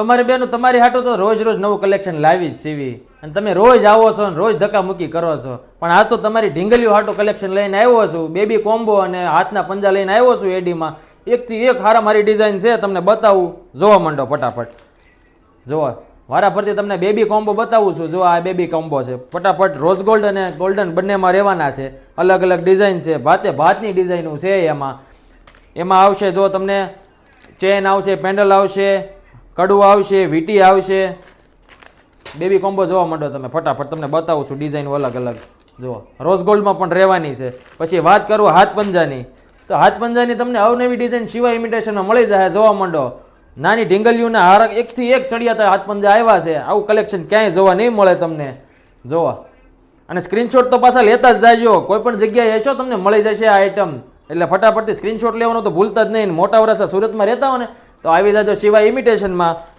તમારી બેનો તમારી હાટો તો રોજ રોજ નવું કલેક્શન લાવી જ સીવી અને તમે રોજ આવો છો અને રોજ ધક્કામુક્કી કરો છો, પણ આ તો તમારી ઢીંગલીઓ હાટો કલેક્શન લઈને આવ્યો છું. બેબી કોમ્બો અને હાથના પંજા લઈને આવ્યો છું એડીમાં. એકથી એક હારા મારી ડિઝાઇન છે, તમને બતાવું. જોવા માંડો ફટાફટ. જોવા વારા ફરતી તમને બેબી કોમ્બો બતાવું છું. જો આ બેબી કોમ્બો છે, ફટાફટ રોઝ ગોલ્ડ અને ગોલ્ડન બંનેમાં રહેવાના છે. અલગ અલગ ડિઝાઇન છે, ભાતે ભાતની ડિઝાઇનો છે. એમાં આવશે જો તમને ચેન આવશે, પેન્ડલ આવશે, કડું આવશે, વીટી આવશે. બેબી કોમ્બો જોવા માંડો તમે ફટાફટ, તમને બતાવું છું ડિઝાઇન અલગ અલગ. જુઓ રોઝ ગોલ્ડમાં પણ રહેવાની છે. પછી વાત કરું હાથ પંજાની, તો હાથ પંજાની તમને અવનવી ડિઝાઇન સિવાય ઇમિટેશનમાં મળી જાય. જોવા માંડો નાની ઢીંગલીઓના હારક એકથી એક ચડિયાતા હાથ પંજા આવ્યા છે. આવું કલેક્શન ક્યાંય જોવા નહીં મળે તમને. જોવા અને સ્ક્રીનશોટ તો પાછા લેતા જ જાજો, કોઈ પણ જગ્યાએ છો તમને મળી જશે આ આઈટમ. એટલે ફટાફટથી સ્ક્રીનશોટ લેવાનો તો ભૂલતા જ નહીં. મોટા વરસા સુરતમાં રહેતા હો ને તો આવી જાજો સિવાય ઇમિટેશનમાં.